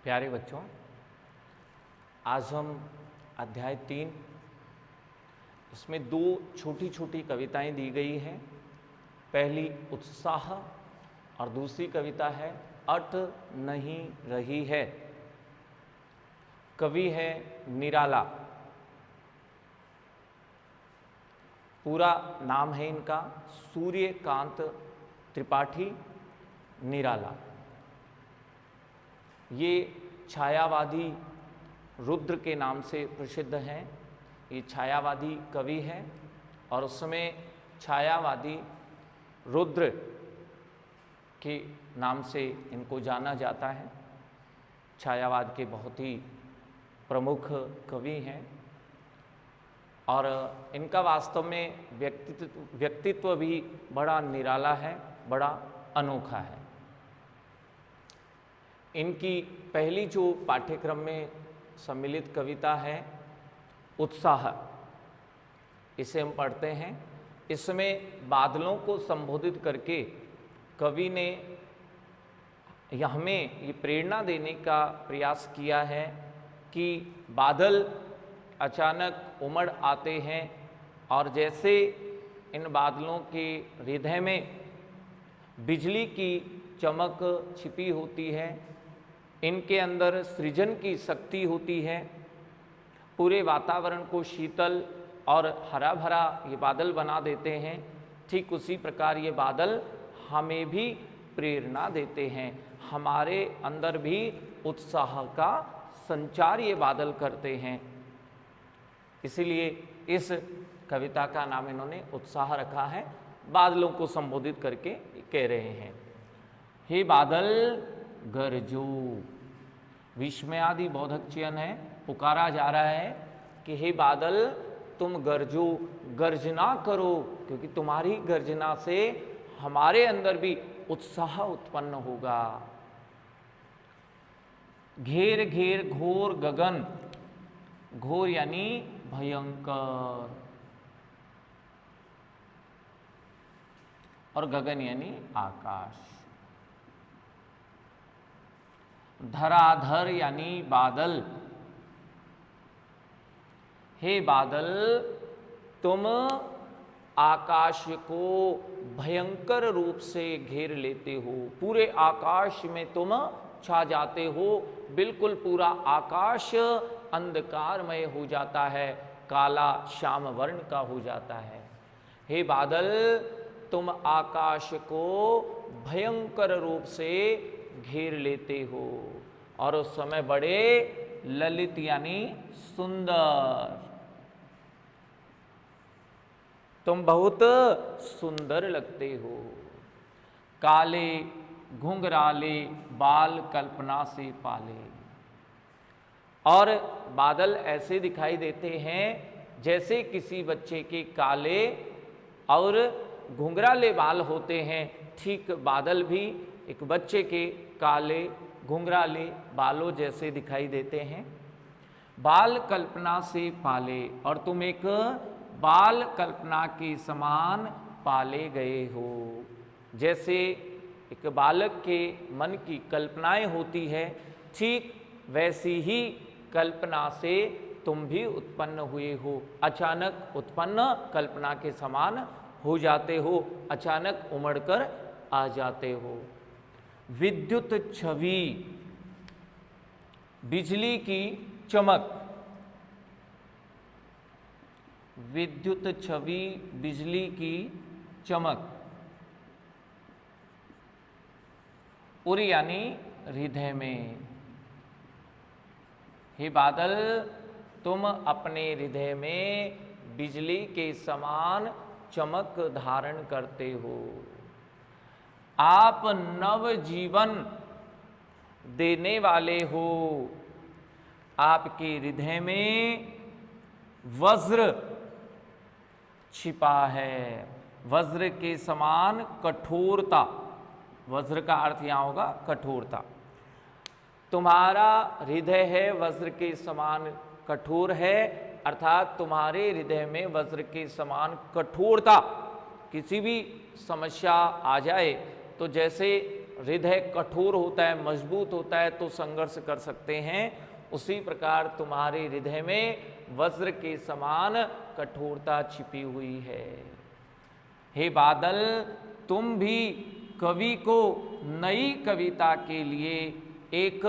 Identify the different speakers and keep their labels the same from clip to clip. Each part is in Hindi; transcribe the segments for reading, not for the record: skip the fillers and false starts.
Speaker 1: प्यारे बच्चों, आज हम अध्याय 3 इसमें 2 छोटी छोटी कविताएं दी गई हैं। पहली उत्साह और दूसरी कविता है अर्थ नहीं रही है। कवि है निराला। पूरा नाम है इनका सूर्यकांत त्रिपाठी निराला। ये छायावादी रुद्र के नाम से प्रसिद्ध हैं। ये छायावादी कवि हैं और उसमें छायावादी रुद्र के नाम से इनको जाना जाता है। छायावाद के बहुत ही प्रमुख कवि हैं और इनका वास्तव में व्यक्तित्व भी बड़ा निराला है, बड़ा अनोखा है। इनकी पहली जो पाठ्यक्रम में सम्मिलित कविता है उत्साह, इसे हम पढ़ते हैं। इसमें बादलों को संबोधित करके कवि ने हमें ये प्रेरणा देने का प्रयास किया है कि बादल अचानक उमड़ आते हैं और जैसे इन बादलों के हृदय में बिजली की चमक छिपी होती है, इनके अंदर सृजन की शक्ति होती है, पूरे वातावरण को शीतल और हरा भरा ये बादल बना देते हैं। ठीक उसी प्रकार ये बादल हमें भी प्रेरणा देते हैं, हमारे अंदर भी उत्साह का संचार ये बादल करते हैं। इसीलिए इस कविता का नाम इन्होंने उत्साह रखा है। बादलों को संबोधित करके कह रहे हैं, हे बादल गरजो। विस्मयादि बोधक चयन है, पुकारा जा रहा है कि हे बादल तुम गरजो, गर्जना करो, क्योंकि तुम्हारी गर्जना से हमारे अंदर भी उत्साह उत्पन्न होगा। घेर घेर घोर गगन, घोर यानी भयंकर और गगन यानी आकाश। धराधर यानी बादल। हे बादल तुम आकाश को भयंकर रूप से घेर लेते हो, पूरे आकाश में तुम छा जाते हो, बिल्कुल पूरा आकाश अंधकारमय हो जाता है, काला श्याम वर्ण का हो जाता है। हे बादल तुम आकाश को भयंकर रूप से घेर लेते हो और उस समय बड़े ललित यानी सुंदर, तुम बहुत सुंदर लगते हो। काले घुंघराले बाल कल्पना से पाले। और बादल ऐसे दिखाई देते हैं जैसे किसी बच्चे के काले और घुंघराले बाल होते हैं। ठीक बादल भी एक बच्चे के काले घुंघराले बालों जैसे दिखाई देते हैं। बाल कल्पना से पाले, और तुम एक बाल कल्पना के समान पाले गए हो। जैसे एक बालक के मन की कल्पनाएं होती है, ठीक वैसी ही कल्पना से तुम भी उत्पन्न हुए हो। अचानक उत्पन्न कल्पना के समान हो जाते हो, अचानक उमड़कर आ जाते हो। विद्युत छवि, बिजली की चमक। विद्युत छवि, बिजली की चमक। उरी यानी हृदय में। हे बादल तुम अपने हृदय में बिजली के समान चमक धारण करते हो। आप नव जीवन देने वाले हो। आपके हृदय में वज्र छिपा है, वज्र के समान कठोरता। वज्र का अर्थ यहां होगा कठोरता। तुम्हारा हृदय है वज्र के समान कठोर है, अर्थात तुम्हारे हृदय में वज्र के समान कठोरता। किसी भी समस्या आ जाए तो जैसे हृदय कठोर होता है, मजबूत होता है तो संघर्ष कर सकते हैं, उसी प्रकार तुम्हारे हृदय में वज्र के समान कठोरता छिपी हुई है। हे बादल, तुम भी कवि को नई कविता के लिए एक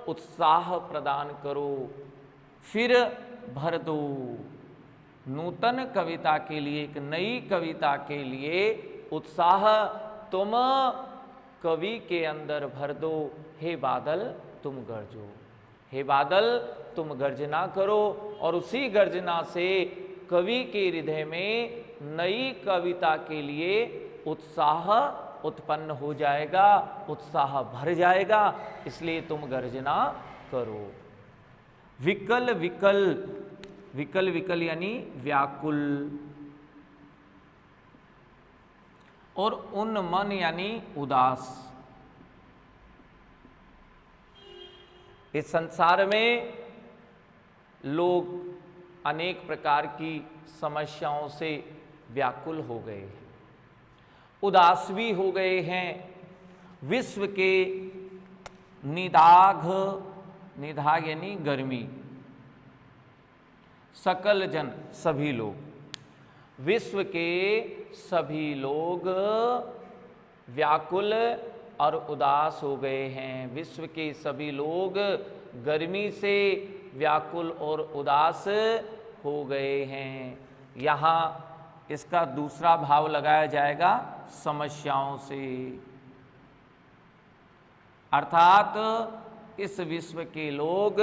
Speaker 1: उत्साह प्रदान करो, फिर भर दो। नूतन कविता के लिए, एक नई कविता के लिए उत्साह तुम कवि के अंदर भर दो। हे बादल, तुम गरजो। हे बादल, तुम गर्जना करो और उसी गर्जना से कवि के हृदय में नई कविता के लिए उत्साह उत्पन्न हो जाएगा, उत्साह भर जाएगा, इसलिए तुम गर्जना करो। विकल विकल, विकल विकल यानी व्याकुल, और उन्मन यानी उदास। इस संसार में लोग अनेक प्रकार की समस्याओं से व्याकुल हो गए हैं, उदास भी हो गए हैं। विश्व के निदाघ, निदाघ यानी गर्मी, सकल जन सभी लोग, विश्व के सभी लोग व्याकुल और उदास हो गए हैं। विश्व के सभी लोग गर्मी से व्याकुल और उदास हो गए हैं। यहाँ इसका दूसरा भाव लगाया जाएगा समस्याओं से, अर्थात इस विश्व के लोग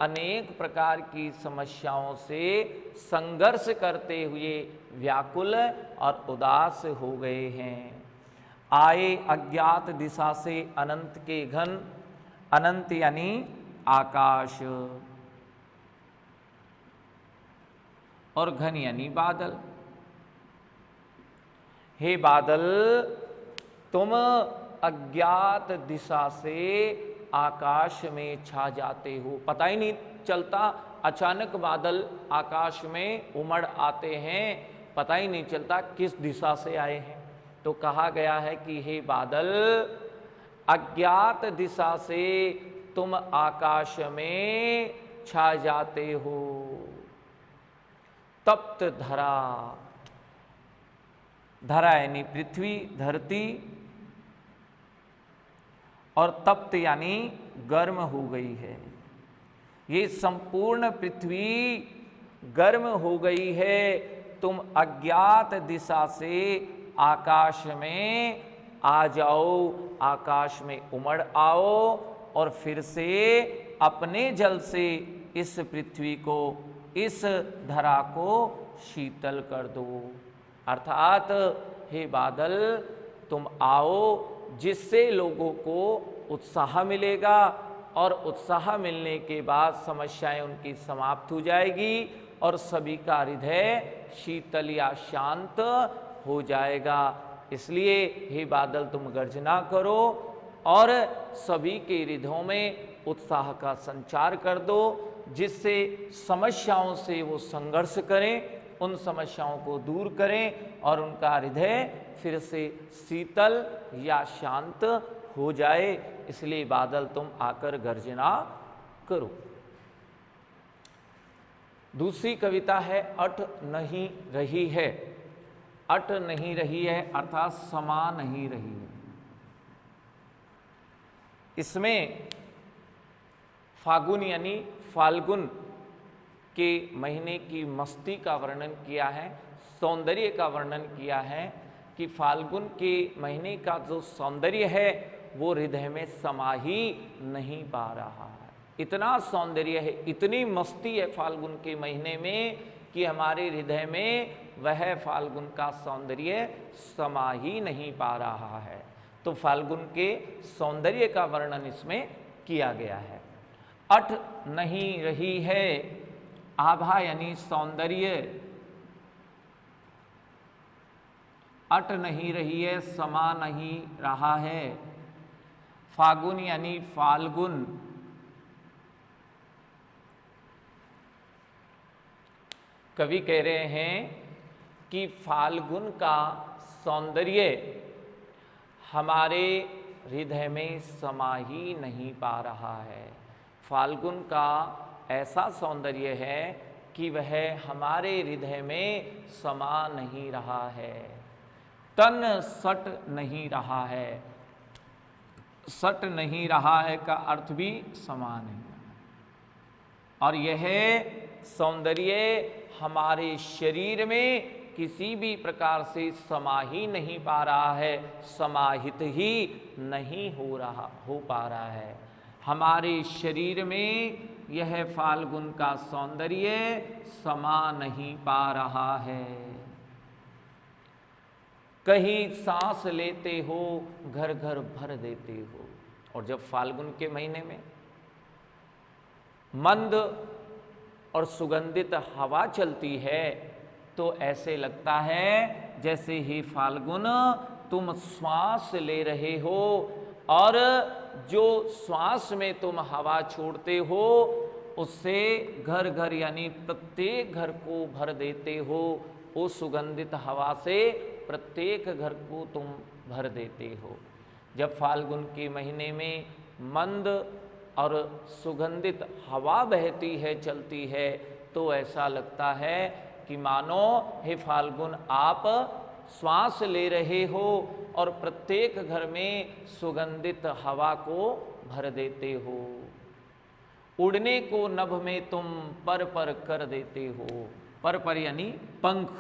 Speaker 1: अनेक प्रकार की समस्याओं से संघर्ष करते हुए व्याकुल और उदास हो गए हैं। आए अज्ञात दिशा से अनंत के घन, अनंत यानी आकाश, और घन यानी बादल। हे बादल, तुम अज्ञात दिशा से आकाश में छा जाते हो, पता ही नहीं चलता, अचानक बादल आकाश में उमड़ आते हैं, पता ही नहीं चलता किस दिशा से आए हैं। तो कहा गया है कि हे बादल, अज्ञात दिशा से तुम आकाश में छा जाते हो। तप्त धरा, धरा यानी पृथ्वी, धरती, और तप्त यानी गर्म हो गई है। ये संपूर्ण पृथ्वी गर्म हो गई है। तुम अज्ञात दिशा से आकाश में आ जाओ, आकाश में उमड़ आओ और फिर से अपने जल से इस पृथ्वी को, इस धरा को शीतल कर दो। अर्थात हे बादल, तुम आओ, जिससे लोगों को उत्साह मिलेगा और उत्साह मिलने के बाद समस्याएं उनकी समाप्त हो जाएगी और सभी का हृदय शीतल या शांत हो जाएगा। इसलिए हे बादल, तुम गर्जना करो और सभी के हृदयों में उत्साह का संचार कर दो, जिससे समस्याओं से वो संघर्ष करें, उन समस्याओं को दूर करें और उनका हृदय फिर से शीतल या शांत हो जाए। इसलिए बादल, तुम आकर गर्जना करो। दूसरी कविता है अट नहीं रही है। अट नहीं रही है अर्थात समा नहीं रही है। इसमें फागुन यानी फाल्गुन के महीने की मस्ती का वर्णन किया है, सौंदर्य का वर्णन किया है कि फाल्गुन के महीने का जो सौंदर्य है वो हृदय में समा ही नहीं पा रहा है। इतना सौंदर्य है, इतनी मस्ती है फाल्गुन के महीने में कि हमारे हृदय में वह फाल्गुन का सौंदर्य समा ही नहीं पा रहा है। तो फाल्गुन के सौंदर्य का वर्णन इसमें किया गया है। अट नहीं रही है, आभा यानी सौंदर्य, अट नहीं रही है, समा नहीं रहा है। फागुन यानी फाल्गुन, कवि कह रहे हैं कि फाल्गुन का सौंदर्य हमारे हृदय में समा ही नहीं पा रहा है। फाल्गुन का ऐसा सौंदर्य है कि वह हमारे हृदय में समा नहीं रहा है, तन सट नहीं रहा है। सट नहीं रहा है का अर्थ भी समा नहीं रहा। और यह सौंदर्य हमारे शरीर में किसी भी प्रकार से समा ही नहीं पा रहा है, समाहित ही नहीं हो पा रहा है। हमारे शरीर में यह फाल्गुन का सौंदर्य समा नहीं पा रहा है। कहीं सांस लेते हो घर घर भर देते हो। और जब फाल्गुन के महीने में मंद और सुगंधित हवा चलती है तो ऐसे लगता है जैसे ही फाल्गुन तुम श्वास ले रहे हो और जो श्वास में तुम हवा छोड़ते हो उससे घर घर यानी प्रत्येक घर को भर देते हो। उस सुगंधित हवा से प्रत्येक घर को तुम भर देते हो। जब फाल्गुन के महीने में मंद और सुगंधित हवा बहती है, चलती है, तो ऐसा लगता है कि मानो हे फाल्गुन आप श्वास ले रहे हो और प्रत्येक घर में सुगंधित हवा को भर देते हो। उड़ने को नभ में तुम पर पर कर देते हो। पर पर यानी पंख।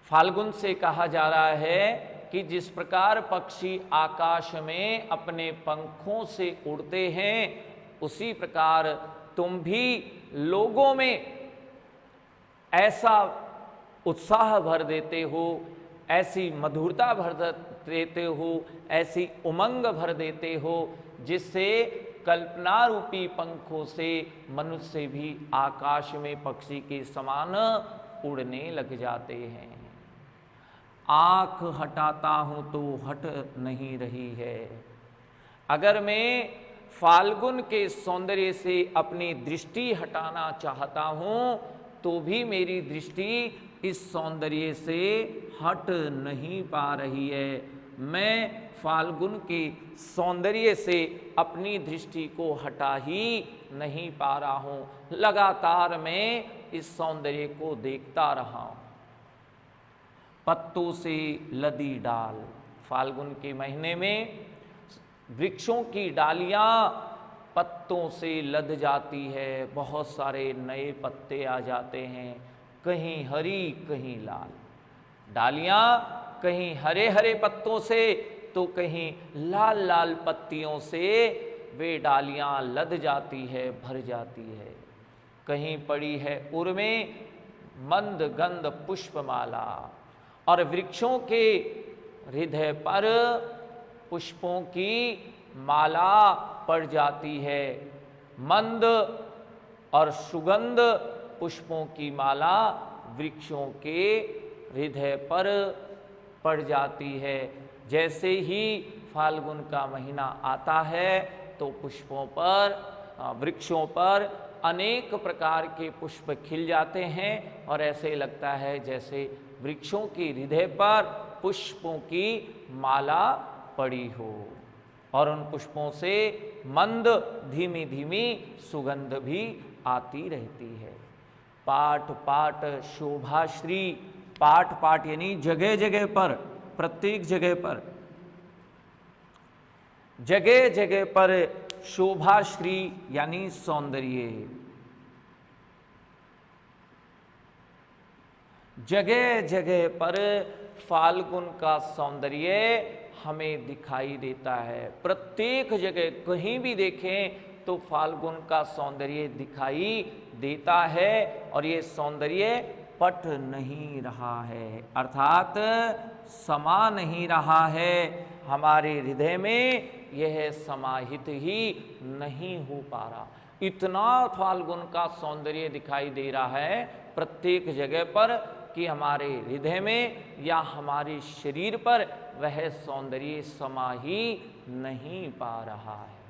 Speaker 1: फाल्गुन से कहा जा रहा है कि जिस प्रकार पक्षी आकाश में अपने पंखों से उड़ते हैं उसी प्रकार तुम भी लोगों में ऐसा उत्साह भर देते हो, ऐसी मधुरता भर देते हो, ऐसी उमंग भर देते हो जिससे कल्पना रूपी पंखों से मनुष्य भी आकाश में पक्षी के समान उड़ने लग जाते हैं। आंख हटाता हूं तो हट नहीं रही है। अगर मैं फाल्गुन के सौंदर्य से अपनी दृष्टि हटाना चाहता हूं तो भी मेरी दृष्टि इस सौंदर्य से हट नहीं पा रही है। मैं फाल्गुन के सौंदर्य से अपनी दृष्टि को हटा ही नहीं पा रहा हूं। लगातार मैं इस सौंदर्य को देखता रहा हूं। पत्तों से लदी डाल। फाल्गुन के महीने में वृक्षों की डालियां पत्तों से लद जाती है, बहुत सारे नए पत्ते आ जाते हैं, कहीं हरी कहीं लाल। डालियां कहीं हरे हरे पत्तों से तो कहीं लाल लाल पत्तियों से वे डालियां लद जाती है, भर जाती है। कहीं पड़ी है उर्में मंद गंध पुष्पमाला और वृक्षों के हृदय पर पुष्पों की माला पड़ जाती है। मंद और सुगंध पुष्पों की माला वृक्षों के हृदय पर पड़ जाती है। जैसे ही फाल्गुन का महीना आता है तो पुष्पों पर, वृक्षों पर अनेक प्रकार के पुष्प खिल जाते हैं और ऐसे लगता है जैसे वृक्षों के हृदय पर पुष्पों की माला पड़ी हो और उन पुष्पों से मंद धीमी धीमी सुगंध भी आती रहती है। पाट पाट शोभाश्री। पाट पाट यानी जगह जगह पर, प्रत्येक जगह पर, जगह जगह पर शोभाश्री यानी सौंदर्य। जगह जगह पर फाल्गुन का सौंदर्य हमें दिखाई देता है। प्रत्येक जगह कहीं भी देखें तो फाल्गुन का सौंदर्य दिखाई देता है और ये सौंदर्य पट नहीं रहा है, अर्थात समा नहीं रहा है। हमारे हृदय में यह समाहित ही नहीं हो पा रहा। इतना फाल्गुन का सौंदर्य दिखाई दे रहा है प्रत्येक जगह पर कि हमारे हृदय में या हमारे शरीर पर वह सौंदर्य समा ही नहीं पा रहा है।